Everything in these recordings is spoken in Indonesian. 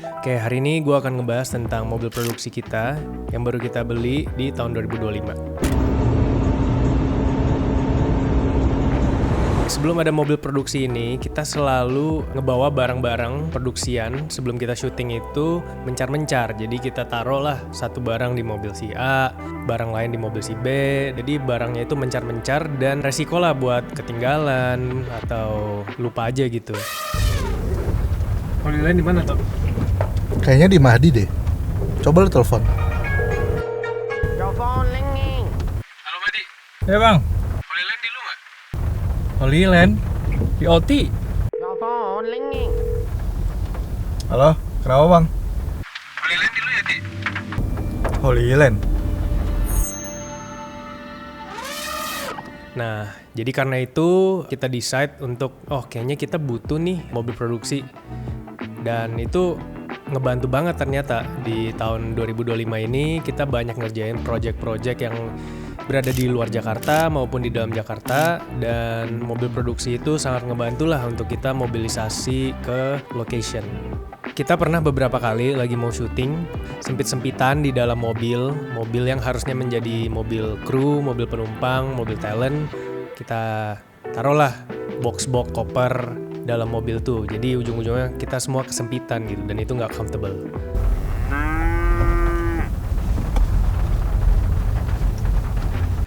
Oke, hari ini gue akan ngebahas tentang mobil produksi kita yang baru kita beli di tahun 2025. Sebelum ada mobil produksi ini, kita selalu ngebawa barang-barang produksian sebelum kita syuting itu mencar-mencar. Jadi kita taruhlah satu barang di mobil si A, barang lain di mobil si B. Jadi barangnya itu mencar-mencar dan resiko lah buat ketinggalan atau lupa aja gitu. Kalau lain di mana tuh? Kayaknya di Mahdi deh. Coba lu telepon. Telepon lenging. Halo Mahdi. Ya bang, Holy Land di lu nggak? Holy Land di OT. Telepon lenging. Halo, kenapa bang? Holy Land di lu ya, Di? Holy Land. Nah, jadi karena itu kita decide untuk, kayaknya kita butuh nih mobil produksi. Dan itu ngebantu banget ternyata di tahun 2025 ini kita banyak ngerjain project-project yang berada di luar Jakarta maupun di dalam Jakarta, dan mobil produksi itu sangat ngebantu lah untuk kita mobilisasi ke location. Kita pernah beberapa kali lagi mau syuting, sempit-sempitan di dalam mobil yang harusnya menjadi mobil kru, mobil penumpang, mobil talent, kita taruhlah box-box koper dalam mobil tuh. Jadi ujung-ujungnya kita semua kesempitan gitu, dan itu nggak comfortable.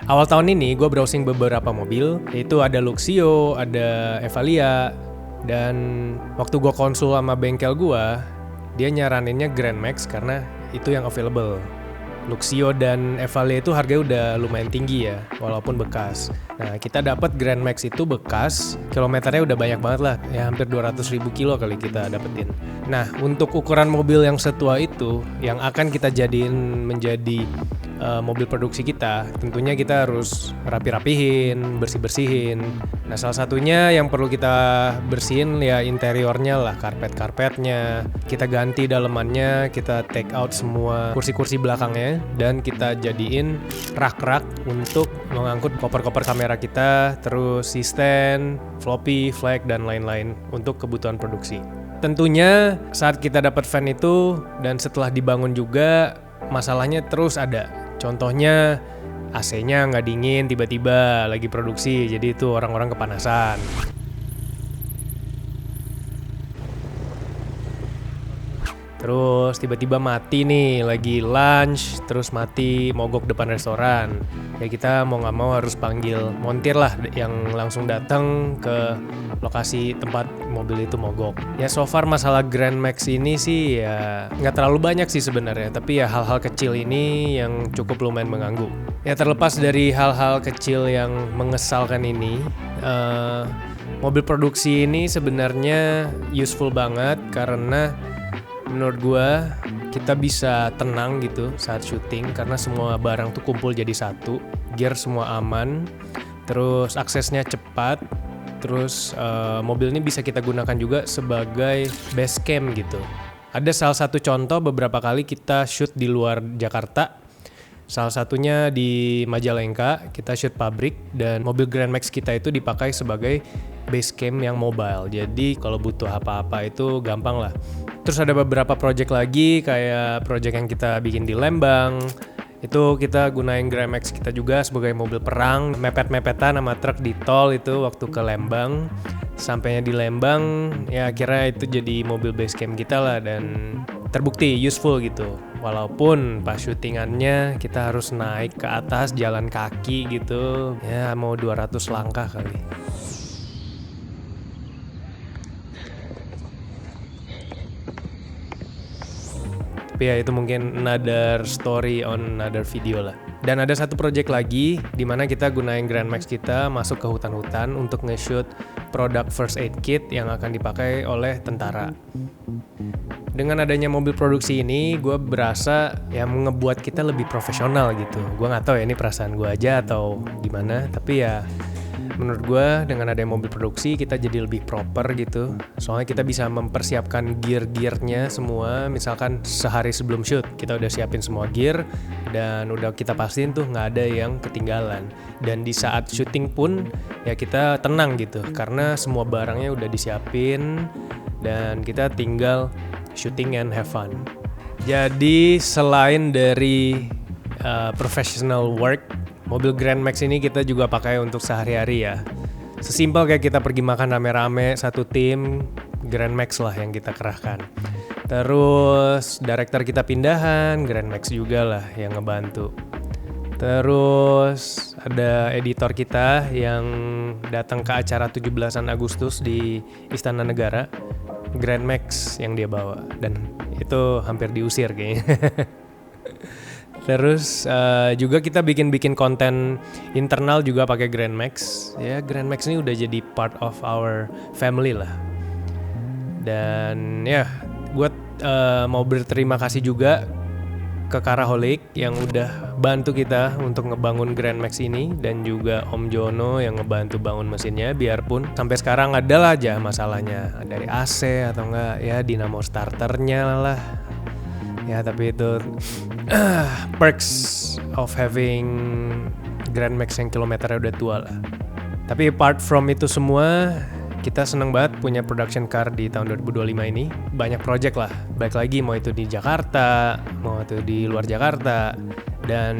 Awal tahun ini gue browsing beberapa mobil, yaitu ada Luxio, ada Evalia, dan waktu gue konsul sama bengkel gue, dia nyaraninnya Grand Max karena itu yang available. Luxio dan Evalia itu harganya udah lumayan tinggi ya, walaupun bekas. Nah, kita dapat Grand Max itu bekas, kilometernya udah banyak banget lah, ya hampir 200.000 kilo kali kita dapetin. Nah, untuk ukuran mobil yang setua itu, yang akan kita jadiin menjadi mobil produksi kita, tentunya kita harus rapi-rapihin, bersih-bersihin. Nah, salah satunya yang perlu kita bersihin ya interiornya lah, karpet-karpetnya. Kita ganti dalemannya, kita take out semua kursi-kursi belakangnya, dan kita jadiin rak-rak untuk mengangkut koper-koper kamera kita, terus si stand, floppy, flag, dan lain-lain untuk kebutuhan produksi. Tentunya saat kita dapat van itu dan setelah dibangun juga, masalahnya terus ada. Contohnya AC-nya nggak dingin tiba-tiba lagi produksi, jadi itu orang-orang kepanasan. Terus tiba-tiba mati nih, lagi lunch, terus mati mogok depan restoran. Ya kita mau nggak mau harus panggil montir lah yang langsung datang ke lokasi tempat mobil itu mogok. Ya so far masalah Grand Max ini sih ya nggak terlalu banyak sih sebenarnya, tapi ya hal-hal kecil ini yang cukup lumayan mengganggu. Ya terlepas dari hal-hal kecil yang mengesalkan ini, mobil produksi ini sebenarnya useful banget karena menurut gue kita bisa tenang gitu saat syuting karena semua barang tuh kumpul jadi satu, gear semua aman, terus aksesnya cepat, terus mobil ini bisa kita gunakan juga sebagai base camp gitu. Ada salah satu contoh beberapa kali kita shoot di luar Jakarta, salah satunya di Majalengka, kita shoot pabrik dan mobil Grand Max kita itu dipakai sebagai base camp yang mobile. Jadi kalau butuh apa-apa itu gampang lah. Terus ada beberapa project lagi kayak project yang kita bikin di Lembang. Itu kita gunain Grand Max kita juga sebagai mobil perang, mepet-mepetan sama truk di tol itu waktu ke Lembang. Sampainya di Lembang, ya akhirnya itu jadi mobil base camp kita lah dan terbukti useful gitu. Walaupun pas syutingannya kita harus naik ke atas jalan kaki gitu, ya mau 200 langkah kali. Tapi ya itu mungkin another story on another video lah. Dan ada satu project lagi di mana kita gunain Grand Max kita masuk ke hutan-hutan untuk nge-shoot produk first aid kit yang akan dipakai oleh tentara. Dengan adanya mobil produksi ini, gue berasa ya ngebuat kita lebih profesional gitu. Gue nggak tahu ya ini perasaan gue aja atau gimana, tapi ya menurut gue dengan adanya mobil produksi kita jadi lebih proper gitu. Soalnya kita bisa mempersiapkan gear-gearnya semua. Misalkan sehari sebelum shoot kita udah siapin semua gear dan udah kita pastiin tuh nggak ada yang ketinggalan. Dan di saat syuting pun ya kita tenang gitu karena semua barangnya udah disiapin dan kita tinggal shooting and have fun. Jadi selain dari professional work, mobil Grand Max ini kita juga pakai untuk sehari-hari ya. Sesimpel kayak kita pergi makan rame-rame satu tim, Grand Max lah yang kita kerahkan. Terus director kita pindahan, Grand Max juga lah yang ngebantu. Terus ada editor kita yang datang ke acara 17-an Agustus di Istana Negara, Grand Max yang dia bawa, dan itu hampir diusir kayaknya. Terus juga kita bikin konten internal juga pakai Grand Max. Ya, Grand Max ini udah jadi part of our family lah. Dan ya, gue mau berterima kasih juga ke Caraholic yang udah bantu kita untuk ngebangun Grand Max ini, dan juga Om Jono yang ngebantu bangun mesinnya. Biarpun sampai sekarang ada aja masalahnya dari AC atau enggak ya dinamo starternya lah. Ya tapi itu perks of having Grand Max yang kilometernya udah tua lah. Tapi apart from itu semua, kita seneng banget punya production car di tahun 2025 ini. Banyak project lah, baik lagi mau itu di Jakarta, mau itu di luar Jakarta. Dan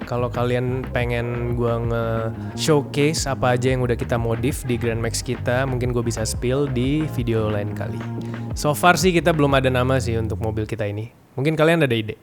kalau kalian pengen gue nge-showcase apa aja yang udah kita modif di Grand Max kita, mungkin gue bisa spill di video lain kali. So far sih kita belum ada nama sih untuk mobil kita ini. Mungkin kalian ada ide?